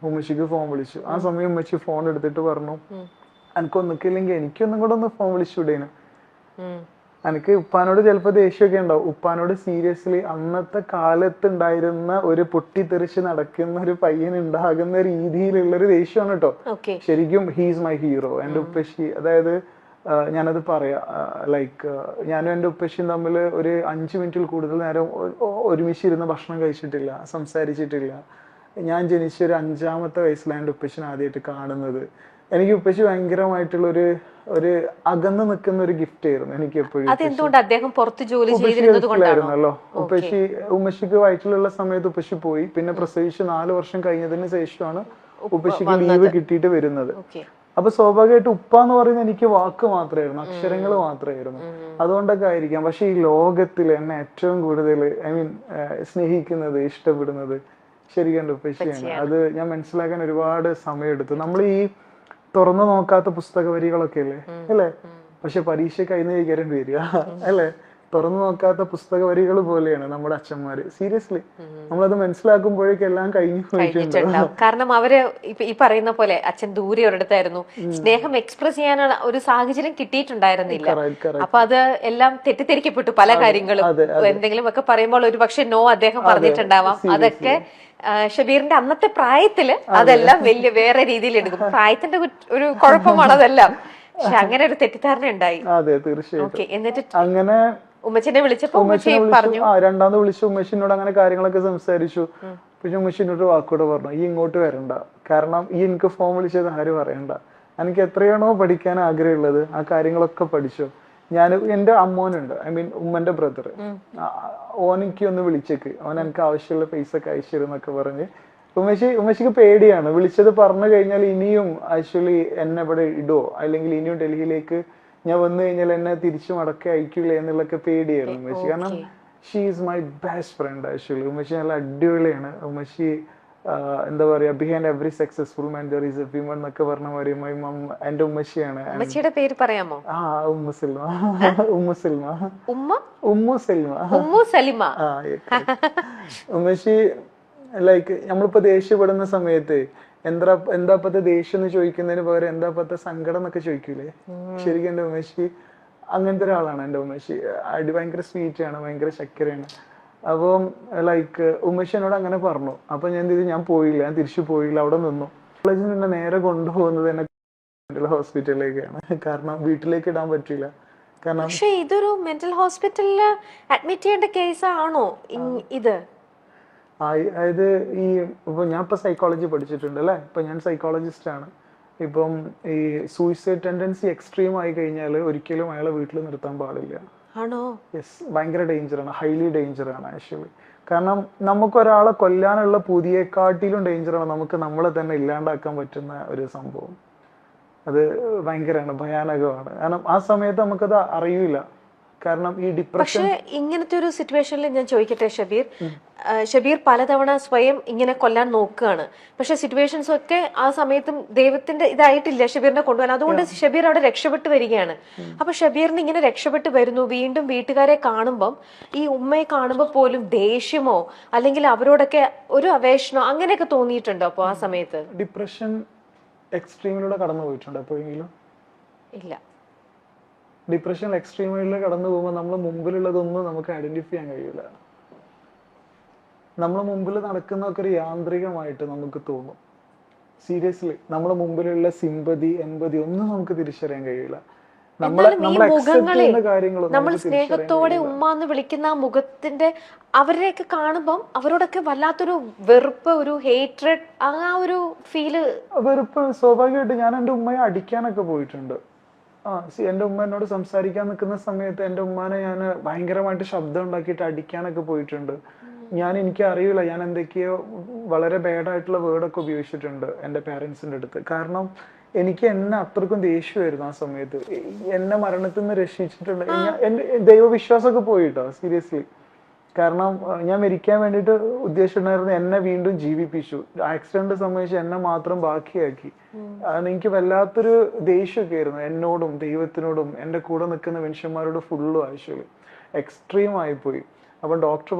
ഉമ്മച്ചിക്ക് phone വിളിച്ചു. ആ സമയം ഉമ്മച്ചി ഫോൺ എടുത്തിട്ട് പറഞ്ഞു, എനിക്കൊന്നിക്കില്ലെങ്കിൽ എനിക്കൊന്നും കൂടെ ഒന്ന് ഫോൺ വിളിച്ചുവിടേനു. എനിക്ക് ഉപ്പാനോട് ചിലപ്പോ ദേഷ്യമൊക്കെ ഉണ്ടാവും. ഉപ്പാനോട് സീരിയസ്ലി അന്നത്തെ കാലത്ത് ഉണ്ടായിരുന്ന ഒരു പൊട്ടിത്തെറിച്ച് നടക്കുന്ന ഒരു പയ്യൻ ഉണ്ടാകുന്ന രീതിയിലുള്ള ഒരു ദേഷ്യമാണ് കേട്ടോ. ശരിക്കും ഹീസ് മൈ ഹീറോ. എന്റെ ഉപ്പച്ചി, അതായത് ഞാനത് പറയാ, ലൈക്ക് ഞാനും എൻ്റെ ഉപ്പച്ചിയും തമ്മിൽ ഒരു 5 മിനിറ്റിൽ കൂടുതൽ നേരം ഒരുമിച്ചിരുന്ന് ഭക്ഷണം കഴിച്ചിട്ടില്ല, സംസാരിച്ചിട്ടില്ല. ഞാൻ ജനിച്ച ഒരു 5ാമത്തെ വയസ്സിലാണ് എൻ്റെ ഉപ്പച്ചിനെ ആദ്യമായിട്ട് കാണുന്നത്. എനിക്ക് ഉപ്പച്ചി ഭയങ്കരമായിട്ടുള്ള ഒരു അകന്ന് നിൽക്കുന്ന ഒരു ഗിഫ്റ്റ് ആയിരുന്നു എനിക്ക് എപ്പോഴും. ഉപ്പച്ചിയായിരുന്നല്ലോ. ഉമ്മച്ചിക്ക് വയറ്റിലുള്ള സമയത്ത് ഉപ്പച്ചി പോയി. പിന്നെ പ്രസവിച്ച് 4 വർഷം കഴിഞ്ഞതിന് ശേഷമാണ് ഉപ്പച്ചിക്ക് ലീവ് കിട്ടിയിട്ട് വരുന്നത്. അപ്പൊ സ്വാഭാവികമായിട്ട് ഉപ്പ എന്ന് പറയുന്നത് എനിക്ക് വാക്ക് മാത്രമായിരുന്നു, അക്ഷരങ്ങൾ മാത്രമായിരുന്നു. അതുകൊണ്ടൊക്കെ ആയിരിക്കാം. പക്ഷെ ഈ ലോകത്തിൽ എന്നെ ഏറ്റവും കൂടുതൽ സ്നേഹിക്കുന്നത്, ഇഷ്ടപ്പെടുന്നത് ശരിക്കും എൻ്റെ ഉപ്പച്ചിയാണ്. അത് ഞാൻ മനസ്സിലാക്കാൻ ഒരുപാട് സമയമെടുത്തു. നമ്മൾ ഈ തുറന്നു നോക്കാത്ത പുസ്തക വരികളൊക്കെ അല്ലേ അല്ലേ, പക്ഷെ പരീക്ഷ കൈന്ന് കഴിക്കാനും വരിക അല്ലെ. തുറന്നു നോക്കാത്ത പുസ്തക വരികൾ പോലെയാണ് നമ്മുടെ അച്ഛന്മാര്. സീരിയസ്ലി നമ്മളത് മനസ്സിലാക്കുമ്പോഴേക്കും എല്ലാം കഴിഞ്ഞു പോയിട്ടുണ്ടാവും. കാരണം അവര് ഈ പറയുന്ന പോലെ അച്ഛൻ ദൂരെ ഒരിടത്തായിരുന്നു, സ്നേഹം എക്സ്പ്രസ് ചെയ്യാനുള്ള ഒരു സാഹചര്യം കിട്ടിയിട്ടുണ്ടായിരുന്നില്ല. അപ്പൊ അത് എല്ലാം തെറ്റിദ്ധരിക്കപ്പെട്ടു. പല കാര്യങ്ങളും എന്തെങ്കിലും ഒക്കെ പറയുമ്പോൾ ഒരു പക്ഷെ നോ അദ്ദേഹം പറഞ്ഞിട്ടുണ്ടാവാം. അതൊക്കെ ഷബീറിന്റെ അന്നത്തെ പ്രായത്തില് അതെല്ലാം വലിയ വേറെ രീതിയിൽ എടുക്കും. പ്രായത്തിന്റെ ഒരു കുഴപ്പമാണ് അതെല്ലാം. പക്ഷെ അങ്ങനെ ഒരു തെറ്റിദ്ധാരണ ഉണ്ടായി. അതെ, തീർച്ചയായിട്ടും. എന്നിട്ട് അങ്ങനെ ഉമ്മച്ചിനെ വിളിച്ചപ്പോ രണ്ടാമത് വിളിച്ചു. ഉമ്മച്ചിനോട് അങ്ങനെ കാര്യങ്ങളൊക്കെ സംസാരിച്ചു. പക്ഷെ ഉമ്മച്ചിനോട് വാക്കോടെ പറഞ്ഞു, ഈ ഇങ്ങോട്ട് വരണ്ട, കാരണം ഈ എനിക്ക് ഫോൺ വിളിച്ചത് ആരും പറയണ്ട. എനിക്ക് എത്രയാണോ പഠിക്കാൻ ആഗ്രഹമുള്ളത് ആ കാര്യങ്ങളൊക്കെ പഠിച്ചു. ഞാൻ എൻ്റെ അമ്മോനുണ്ട്, ഉമ്മന്റെ ബ്രദർ, ഓനെനിക്ക് ഒന്ന് വിളിച്ചേക്ക്, ഓൻ എനിക്ക് ആവശ്യമുള്ള പൈസ ഒക്കെ അയച്ചു തരുന്നൊക്കെ പറഞ്ഞ്. ഉമ്മച്ചിക്ക് പേടിയാണ്. വിളിച്ചത് പറഞ്ഞു കഴിഞ്ഞാൽ ഇനിയും ആക്ച്വലി എന്നെ ഇവിടെ ഇടുവോ, അല്ലെങ്കിൽ ഇനിയും ഡൽഹിയിലേക്ക് ഞാൻ വന്നു കഴിഞ്ഞാൽ എന്നെ തിരിച്ചു മടക്കി അയക്കില്ലേ എന്നുള്ളൊക്കെ പേടിയായിരുന്നു ഉമ്മച്ചി. കാരണം she is my best friend actually. ഉമ്മച്ചി നല്ല അടിപൊളിയാണ്. ഉമ്മച്ചി എന്താ പറയാ, behind every successful man there is a women എന്നൊക്കെ പറഞ്ഞ മാതിരി മൈ മം എന്റെ ഉമ്മച്ചിയാണ്. ഉമ്മച്ചിയുടെ പേര് പറയാമോ? ഉമ്മു സൽമ. ഉമ്മു സൽമ. ഉമ്മു സലിമ. ഉമ്മച്ചി ലൈക്ക് നമ്മളിപ്പോ ദേഷ്യപ്പെടുന്ന സമയത്ത് എന്താപ്പത്തെ ദേഷ്യം എന്ന് ചോദിക്കുന്നതിന് പകരം എന്താപ്പത്തെ സങ്കടം എന്നൊക്കെ ചോദിക്കൂലേ. ശരിക്കും എന്റെ ഉമ്മച്ചി അങ്ങനത്തെ ഒരാളാണ്. എന്റെ ഉമ്മച്ചി ഭയങ്കര സ്വീറ്റ് ആണ്, ഭയങ്കര ചക്കരയാണ്. അപ്പം ലൈക്ക് ഉമ്മച്ചി എന്നോട് അങ്ങനെ പറഞ്ഞു. അപ്പൊ ഞാൻ ഞാൻ പോയില്ല, ഞാൻ തിരിച്ചു പോയില്ല, അവിടെ നിന്നു. കോളേജിൽ നിന്ന് നേരെ കൊണ്ടുപോകുന്നത് എന്നെ മെന്റൽ ഹോസ്പിറ്റലിലേക്കാണ്. കാരണം വീട്ടിലേക്ക് ഇടാൻ പറ്റില്ല. കാരണം പക്ഷേ ഇതൊരു മെന്റൽ ഹോസ്പിറ്റലില് അഡ്മിറ്റ് ചെയ്യേണ്ട കേസാണോ ഇത്? അതായത് ഇപ്പൊ ഞാൻ ഇപ്പൊ സൈക്കോളജി പഠിച്ചിട്ടുണ്ട് അല്ലെ. ഇപ്പൊ ഞാൻ സൈക്കോളജിസ്റ്റ് ആണ്. ഇപ്പം ഈ സൂയിസൈഡ് ടെൻഡൻസി എക്സ്ട്രീം ആയി കഴിഞ്ഞാൽ ഒരിക്കലും അയാളെ വീട്ടിൽ നിർത്താൻ പാടില്ല. ആണോ? യെസ്, ഭയങ്കര ഡേഞ്ചറാണ്, ഹൈലി ഡേഞ്ചറാണ് ആക്ച്വലി. കാരണം നമുക്കൊരാളെ കൊല്ലാനുള്ള പുതിയെക്കാട്ടിലും ഡേഞ്ചറാണ് നമുക്ക് നമ്മളെ തന്നെ ഇല്ലാണ്ടാക്കാൻ പറ്റുന്ന ഒരു സംഭവം. അത് ഭയങ്കരമാണ്, ഭയാനകമാണ്. കാരണം ആ സമയത്ത് നമുക്കത് അറിയില്ല. കാരണം ഈ ഡിപ്രഷൻ. പക്ഷേ ഇങ്ങനത്തെ ഒരു സിറ്റുവേഷനിൽ ഞാൻ ചോദിക്കട്ടെ ഷബീർ പലതവണ സ്വയം ഇങ്ങനെ കൊല്ലാൻ നോക്കുകയാണ്. പക്ഷെ സിറ്റുവേഷൻസ് ഒക്കെ ആ സമയത്തും ദൈവത്തിന്റെ ഇതായിട്ടില്ല ഷബീറിനെ കൊണ്ടുപോകാൻ. അതുകൊണ്ട് ഷബീർ അവിടെ രക്ഷപ്പെട്ട് വരികയാണ്. അപ്പൊ ഷബീറിന് ഇങ്ങനെ രക്ഷപ്പെട്ട് വരുന്നു. വീണ്ടും വീട്ടുകാരെ കാണുമ്പം, ഈ ഉമ്മയെ കാണുമ്പോൾ പോലും ദേഷ്യമോ അല്ലെങ്കിൽ അവരോടൊക്കെ ഒരു അവേഷനോ അങ്ങനെയൊക്കെ തോന്നിയിട്ടുണ്ടോ അപ്പൊ ആ സമയത്ത്? ഡിപ്രഷൻ എക്സ്ട്രീമിലൂടെ കടന്നു പോയിട്ടുണ്ടോ എപ്പോഴെങ്കിലും? ഇല്ല. ഡിപ്രഷൻ എക്സ്ട്രീമിലൂടെ കടന്നു പോകുമ്പോൾ നമ്മളെ മുമ്പിലുള്ളതൊന്നും നമുക്ക് ഐഡന്റിഫൈ ചെയ്യാൻ കഴിയില്ല. നമ്മളെ മുമ്പിൽ നടക്കുന്നതൊക്കെ ഒരു യാന്ത്രികമായിട്ട് നമുക്ക് തോന്നും. സീരിയസ്ലി നമ്മളെ മുമ്പിലുള്ള സിമ്പതി, എമ്പതി ഒന്നും നമുക്ക് തിരിച്ചറിയാൻ കഴിയില്ല. നമ്മൾ സ്നേഹത്തോടെ ഉമ്മ എന്ന് വിളിക്കുന്ന ആ മുഖത്തിന്റെ അവരെയൊക്കെ കാണുമ്പം അവരോടൊക്കെ വല്ലാത്തൊരു വെറുപ്പ്, ഒരു ഹേറ്റ്രഡ്, ആ ഒരു ഫീല്. വെറുപ്പ് സ്വാഭാവികമായിട്ട്. ഞാൻ എൻ്റെ ഉമ്മയെ അടിക്കാനൊക്കെ പോയിട്ടുണ്ട്. എൻ്റെ ഉമ്മ എന്നോട് സംസാരിക്കാൻ നിൽക്കുന്ന സമയത്ത് എൻ്റെ ഉമ്മാനെ ഞാൻ ഭയങ്കരമായിട്ട് ശബ്ദം ഉണ്ടാക്കിയിട്ട് അടിക്കാനൊക്കെ പോയിട്ടുണ്ട്. എനിക്ക് അറിയില്ല, ഞാൻ എന്തൊക്കെയോ വളരെ ബാഡായിട്ടുള്ള വേർഡൊക്കെ ഉപയോഗിച്ചിട്ടുണ്ട് എൻ്റെ പേരൻസിൻ്റെ അടുത്ത്. കാരണം എനിക്ക് എന്നെ അത്രക്കും ദേഷ്യമായിരുന്നു ആ സമയത്ത്. എന്നെ മരണത്തിൽ നിന്ന് രക്ഷിച്ചിട്ടുണ്ട്. എൻ്റെ ദൈവവിശ്വാസമൊക്കെ പോയിട്ടോ സീരിയസ്ലി. കാരണം ഞാൻ മരിക്കാൻ വേണ്ടിയിട്ട് ഉദ്ദേശിച്ചിട്ടുണ്ടായിരുന്നു, എന്നെ വീണ്ടും ജീവിപ്പിച്ചു. ആക്സിഡന്റ് സംബന്ധിച്ച് എന്നെ മാത്രം ബാക്കിയാക്കി. എനിക്ക് വല്ലാത്തൊരു ദേഷ്യമൊക്കെ ആയിരുന്നു എന്നോടും ദൈവത്തിനോടും എൻ്റെ കൂടെ നിൽക്കുന്ന മനുഷ്യന്മാരോട് ഫുള്ളും ആക്ച്വലി എക്സ്ട്രീം ആയിപ്പോയി. അപ്പം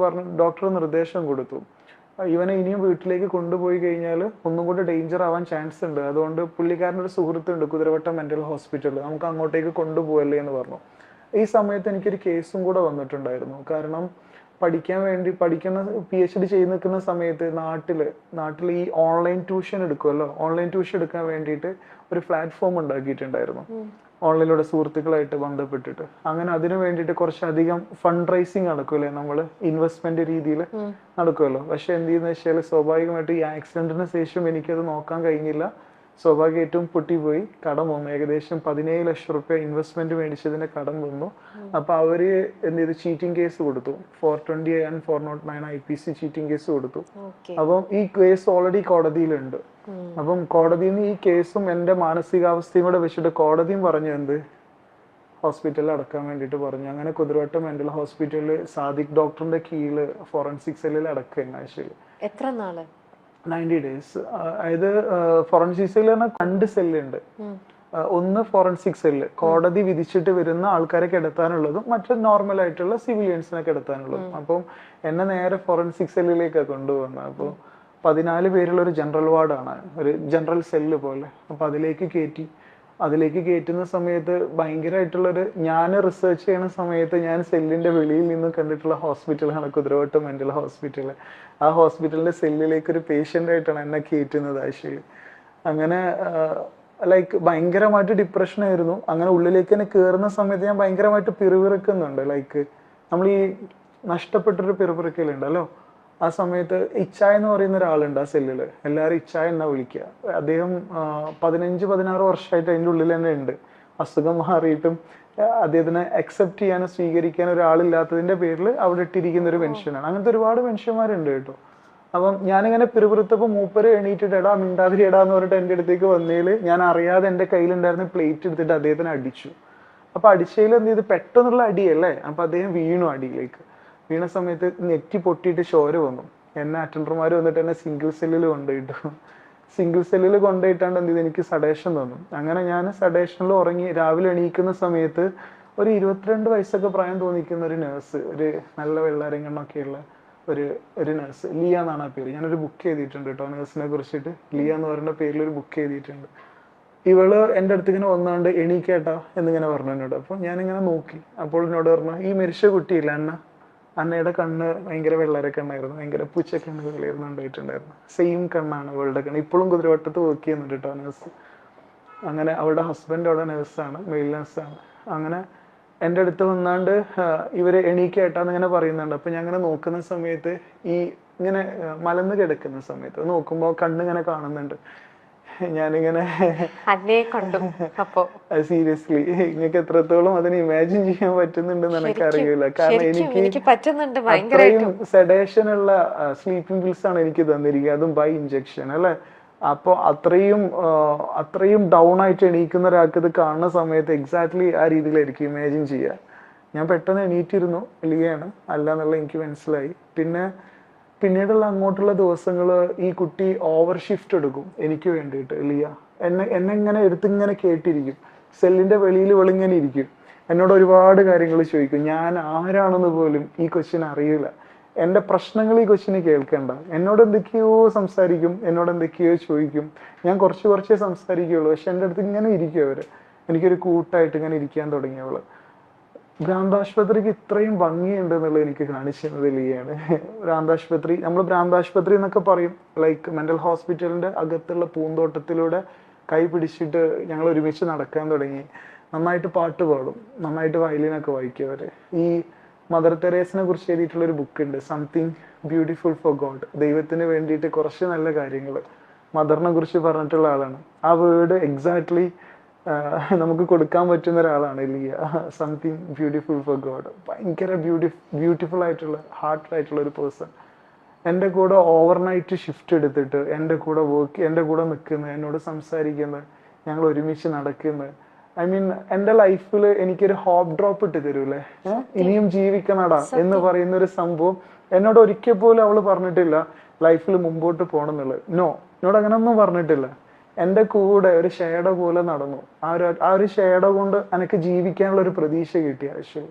ഡോക്ടർ നിർദ്ദേശം കൊടുത്തു, ഇവനെ ഇനിയും വീട്ടിലേക്ക് കൊണ്ടുപോയി കഴിഞ്ഞാൽ ഒന്നും കൂടി ഡേഞ്ചർ ആവാൻ ചാൻസ് ഉണ്ട്, അതുകൊണ്ട് പുള്ളിക്കാരനൊരു സുഹൃത്തുണ്ട് കുതിരവട്ടം മെന്റൽ ഹോസ്പിറ്റലിൽ, നമുക്ക് അങ്ങോട്ടേക്ക് കൊണ്ടുപോകല്ലേ എന്ന് പറഞ്ഞു. ഈ സമയത്ത് എനിക്കൊരു കേസും കൂടെ വന്നിട്ടുണ്ടായിരുന്നു. കാരണം പഠിക്കുന്ന PhD ചെയ്ത് നിൽക്കുന്ന സമയത്ത് നാട്ടിൽ ഈ ഓൺലൈൻ ട്യൂഷൻ എടുക്കുമല്ലോ, ഓൺലൈൻ ട്യൂഷൻ എടുക്കാൻ വേണ്ടിയിട്ട് ഒരു പ്ലാറ്റ്ഫോം ഉണ്ടാക്കിയിട്ടുണ്ടായിരുന്നു ഓൺലൈനിലൂടെ സുഹൃത്തുക്കളായിട്ട് ബന്ധപ്പെട്ടിട്ട്. അങ്ങനെ അതിനു വേണ്ടിയിട്ട് കുറച്ചധികം ഫണ്ട് റൈസിങ് നടക്കുമല്ലേ, നമ്മൾ ഇൻവെസ്റ്റ്മെന്റ് രീതിയിൽ നടക്കുമല്ലോ. പക്ഷെ എന്ത് ചെയ്യുന്ന വെച്ചാൽ സ്വാഭാവികമായിട്ട് ഈ ആക്സിഡന്റിന് ശേഷം എനിക്കത് നോക്കാൻ കഴിഞ്ഞില്ല. സ്വാഭാവികമായിട്ടും പൊട്ടിപ്പോയി, കടം വന്നു. ഏകദേശം 17 ലക്ഷം റുപ്യ ഇൻവെസ്റ്റ്മെന്റ് മേടിച്ചതിന്റെ കടം വന്നു. അപ്പൊ അവര് എന്ത് ചെയ്തു, ചീറ്റിംഗ് കേസ് കൊടുത്തു. 420 and 409 IPC ചീറ്റിംഗ് കേസ് കൊടുത്തു. അപ്പം ഈ കേസ് ഓൾറെഡി കോടതിയിലുണ്ട്. അപ്പം കോടതിയിൽ നിന്ന് ഈ കേസും എന്റെ മാനസികാവസ്ഥയും കൂടെ വെച്ചിട്ട് കോടതിയും പറഞ്ഞു എന്ത്, ഹോസ്പിറ്റലിൽ അടക്കാൻ വേണ്ടിയിട്ട് പറഞ്ഞു. അങ്ങനെ കുതിരവട്ടം മെന്റൽ ഹോസ്പിറ്റലിൽ സാദിഖ് ഡോക്ടറിന്റെ കീഴില് ഫോറൻസിക് സെല്ലിൽ അടക്കുക ആഴ്ചയിൽ. എത്ര നാള്? 90 days. അതായത് ഫോറൻസിക് സെല്ല് പറഞ്ഞാൽ 2 സെല്ലുണ്ട്. ഒന്ന് ഫോറൻസിക് സെല്ല്, കോടതി വിധിച്ചിട്ട് വരുന്ന ആൾക്കാരെ കിടത്താനുള്ളതും മറ്റു നോർമൽ ആയിട്ടുള്ള സിവിലിയൻസിനെ കിടത്താനുള്ളതും. അപ്പം എന്നെ നേരെ ഫോറൻസിക് സെല്ലിലേക്കാണ് കൊണ്ടുപോകുന്നത്. അപ്പോൾ 14 പേരുള്ള ഒരു ജനറൽ വാർഡാണ്, ഒരു ജനറൽ സെല്ല് പോലെ. അപ്പൊ അതിലേക്ക് കയറ്റുന്ന സമയത്ത് ഭയങ്കരമായിട്ടുള്ളൊരു, ഞാൻ റിസർച്ച് ചെയ്യുന്ന സമയത്ത് ഞാൻ സെല്ലിന്റെ വെളിയിൽ നിന്ന് കണ്ടിട്ടുള്ള ഹോസ്പിറ്റലാണ് കുതിരവട്ടം മെന്റൽ ഹോസ്പിറ്റൽ. ആ ഹോസ്പിറ്റലിന്റെ സെല്ലിലേക്ക് ഒരു പേഷ്യന്റ് ആയിട്ടാണ് എന്നെ കയറ്റുന്നത് ആഴ്ചയിൽ. അങ്ങനെ ലൈക്ക് ഭയങ്കരമായിട്ട് ഡിപ്രഷൻ ആയിരുന്നു. അങ്ങനെ ഉള്ളിലേക്ക് തന്നെ കയറുന്ന സമയത്ത് ഞാൻ ഭയങ്കരമായിട്ട് പിറുപിറുക്കുന്നുണ്ട്. ലൈക്ക് നമ്മൾ ഈ നഷ്ടപ്പെട്ടൊരു പിറുപിറുക്കലുണ്ടല്ലോ, ആ സമയത്ത് ഇച്ചായ എന്ന് പറയുന്ന ഒരാളുണ്ട് ആ സെല്ലില്, എല്ലാവരും ഇച്ചായ എന്നാ വിളിക്കുക. അദ്ദേഹം 15-16 വർഷമായിട്ട് അതിൻ്റെ ഉള്ളിൽ തന്നെ ഉണ്ട്. അസുഖം മാറിയിട്ടും അദ്ദേഹത്തിനെ അക്സെപ്റ്റ് ചെയ്യാനും സ്വീകരിക്കാനും ഒരാളില്ലാത്തതിന്റെ പേരിൽ അവിടെ ഇട്ടിരിക്കുന്ന ഒരു മനുഷ്യനാണ്. അങ്ങനത്തെ ഒരുപാട് മനുഷ്യന്മാരുണ്ട് കേട്ടോ. അപ്പം ഞാനിങ്ങനെ പിറുപിറുത്തപ്പോൾ മൂപ്പര് എണീറ്റിട്ട് എടാ മിണ്ടാതിരി എടാ എന്ന് പറഞ്ഞിട്ട് എൻ്റെ അടുത്തേക്ക് വന്നതിൽ ഞാൻ അറിയാതെ എൻ്റെ കയ്യിലുണ്ടായിരുന്ന പ്ലേറ്റ് എടുത്തിട്ട് അദ്ദേഹത്തിനെ അടിച്ചു. അപ്പൊ അടിച്ചതിൽ എന്ത് ചെയ്ത്, പെട്ടെന്നുള്ള അടിയല്ലേ, അപ്പൊ അദ്ദേഹം വീണു. അടിയിലേക്ക് വീണ സമയത്ത് നെറ്റി പൊട്ടിയിട്ട് ചോര വന്നു. എന്നെ അറ്റൻഡർമാർ വന്നിട്ട് എന്നെ സിംഗിൾ സെല്ലിൽ കൊണ്ടുപോയിട്ടു. സിംഗിൾ സെല്ലിൽ കൊണ്ടുപോയിട്ടാണ്ട് എന്ത് ചെയ്ത്, എനിക്ക് സഡേഷൻ തന്നു. അങ്ങനെ ഞാൻ സഡേഷനിൽ ഉറങ്ങി. രാവിലെ എണീക്കുന്ന സമയത്ത് ഒരു 22 വയസ്സൊക്കെ പ്രായം തോന്നിക്കുന്ന ഒരു നേഴ്സ്, ഒരു നല്ല വെള്ളാരങ്ങണ്ണൊക്കെയുള്ള ഒരു നേഴ്സ്, ലിയ എന്നാണ് ആ പേര്. ഞാനൊരു ബുക്ക് ചെയ്തിട്ടുണ്ട് കേട്ടോ നേഴ്സിനെ കുറിച്ചിട്ട്. ലിയ എന്ന് പറയുന്ന പേരിൽ ഒരു ബുക്ക് ചെയ്തിട്ടുണ്ട്. ഇവള് എൻ്റെ അടുത്ത് ഇങ്ങനെ വന്നാണ്ട് എണീക്കേട്ടാ എന്നിങ്ങനെ പറഞ്ഞു എന്നോട്. അപ്പൊ ഞാനിങ്ങനെ നോക്കി. അപ്പോൾ എന്നോട് പറഞ്ഞു, ഈ മരിച്ച കുട്ടിയില്ല അന്നയുടെ കണ്ണ് ഭയങ്കര വെള്ളര കണ്ണായിരുന്നു, ഭയങ്കര പൂച്ചക്കണ്ണ് കളയായിരുന്നു ഉണ്ടായിട്ടുണ്ടായിരുന്നു. സെയിം കണ്ണാണ് അവളുടെ കണ്ണ്. ഇപ്പോഴും കുതിരവട്ടത്ത് വർക്ക് ചെയ്യുന്നുണ്ട് കേട്ടോ നേഴ്സ്. അങ്ങനെ അവളുടെ ഹസ്ബൻഡ് അവിടെ നേഴ്സാണ്, മെയിൽ നേഴ്സാണ്. അങ്ങനെ എൻ്റെ അടുത്ത് വന്നാണ്ട് ഇവര് എണീക്കേട്ടാന്ന് ഇങ്ങനെ പറയുന്നുണ്ട്. അപ്പൊ ഞാൻ ഇങ്ങനെ നോക്കുന്ന സമയത്ത് ഈ ഇങ്ങനെ മലന്ന് കിടക്കുന്ന സമയത്ത് നോക്കുമ്പോ കണ്ണിങ്ങനെ കാണുന്നുണ്ട്. ഞാനിങ്ങനെ സീരിയസ്ലി നിങ്ങൾക്ക് എത്രത്തോളം അതിന് ഇമാജിൻ ചെയ്യാൻ പറ്റുന്നുണ്ടെന്ന് എനിക്ക് അറിയില്ല. കാരണം എനിക്ക് അത്രയും സെഡേഷൻ ഉള്ള സ്ലീപ്പിംഗ് പിൽസ് ആണ് എനിക്ക് തന്നിരിക്കുക, അതും ബൈ ഇഞ്ചക്ഷൻ അല്ലെ. അപ്പൊ അത്രയും ഡൗൺ ആയിട്ട് എണീക്കുന്ന ഒരാൾക്ക് ഇത് കാണുന്ന സമയത്ത് എക്സാക്ട്ലി ആ രീതിയിലായിരിക്കും ഇമാജിൻ ചെയ്യുക. ഞാൻ പെട്ടെന്ന് എണീറ്റിരുന്നു, ലിയാണ് അല്ല എന്നുള്ള എനിക്ക് മനസ്സിലായി. പിന്നീടുള്ള അങ്ങോട്ടുള്ള ദിവസങ്ങൾ ഈ കുട്ടി ഓവർ ഷിഫ്റ്റ് എടുക്കും എനിക്ക് വേണ്ടിയിട്ട്. ലിയ എന്നെ ഇങ്ങനെ എടുത്തിങ്ങനെ കേട്ടിരിക്കും. സെല്ലിന്റെ വെളിയിൽ വെളിങ്ങനെ ഇരിക്കും. എന്നോട് ഒരുപാട് കാര്യങ്ങൾ ചോദിക്കും. ഞാൻ ആരാണെന്ന് പോലും ഈ കൊച്ചിന് അറിയില്ല. എന്റെ പ്രശ്നങ്ങൾ ഈ കൊച്ചിന് കേൾക്കണ്ട. എന്നോട് എന്തൊക്കെയോ സംസാരിക്കും, എന്നോട് എന്തൊക്കെയോ ചോദിക്കും. ഞാൻ കുറച്ചേ സംസാരിക്കുകയുള്ളൂ, പക്ഷെ എൻ്റെ അടുത്ത് ഇങ്ങനെ ഇരിക്കും അവര്. എനിക്കൊരു കൂട്ടായിട്ട് ഇങ്ങനെ ഇരിക്കാൻ തുടങ്ങിയവള്. ഭ്രാന്താശുപത്രിക്ക് ഇത്രയും ഭംഗിയുണ്ട് എന്നുള്ളത് എനിക്ക് കാണിച്ചത് ലിയാണ്. ഭ്രാന്താശുപത്രി, നമ്മൾ ഭ്രാന്താശുപത്രി എന്നൊക്കെ പറയും, ലൈക്ക് മെന്റൽ ഹോസ്പിറ്റലിന്റെ അകത്തുള്ള പൂന്തോട്ടത്തിലൂടെ കൈ പിടിച്ചിട്ട് ഞങ്ങൾ ഒരുമിച്ച് നടക്കാൻ തുടങ്ങി. നന്നായിട്ട് പാട്ട് പാടും, നന്നായിട്ട് വയലിനൊക്കെ വായിക്കും അവര്. ഈ മദർ തെരേസിനെ കുറിച്ച് എഴുതിയിട്ടുള്ള ഒരു ബുക്ക് ഉണ്ട്, സംതിങ് ബ്യൂട്ടിഫുൾ ഫോർ ഗോഡ്. ദൈവത്തിന് വേണ്ടിയിട്ട് കുറച്ച് നല്ല കാര്യങ്ങൾ മദറിനെ കുറിച്ച് പറഞ്ഞിട്ടുള്ള ആളാണ്. ആ വേർഡ് എക്സാക്ട്ലി നമുക്ക് കൊടുക്കാൻ പറ്റുന്ന ഒരാളാണ് Liya. Something beautiful for God. ഭയങ്കര ബ്യൂട്ടിഫുൾ ആയിട്ടുള്ള ഹാർട്ട് ആയിട്ടുള്ള ഒരു പേഴ്സൺ. എൻ്റെ കൂടെ ഓവർനൈറ്റ് ഷിഫ്റ്റ് എടുത്തിട്ട് എൻ്റെ കൂടെ നിൽക്കുന്നത്, എന്നോട് സംസാരിക്കുന്നത്, ഞങ്ങൾ ഒരുമിച്ച് നടക്കുന്നത്. ഐ മീൻ എൻ്റെ ലൈഫിൽ എനിക്കൊരു ഹോപ്പ് ഡ്രോപ്പ് ഇട്ട് തരൂലേ, ഇനിയും ജീവിക്കണടാ എന്ന് പറയുന്ന ഒരു സംഭവം എന്നോട് ഒരിക്കൽ പോലും അവള് പറഞ്ഞിട്ടില്ല ലൈഫിൽ മുമ്പോട്ട് പോകണം എന്നുള്ളത്. എന്നോട് അങ്ങനെയൊന്നും പറഞ്ഞിട്ടില്ല. എൻ്റെ കൂടെ ഒരു ഷേഡോ പോലെ നടന്നു. ആ ഒരു ഷേഡോ കൊണ്ട് എനിക്ക് ജീവിക്കാനുള്ള ഒരു പ്രതീക്ഷ കിട്ടി ആവശ്യം.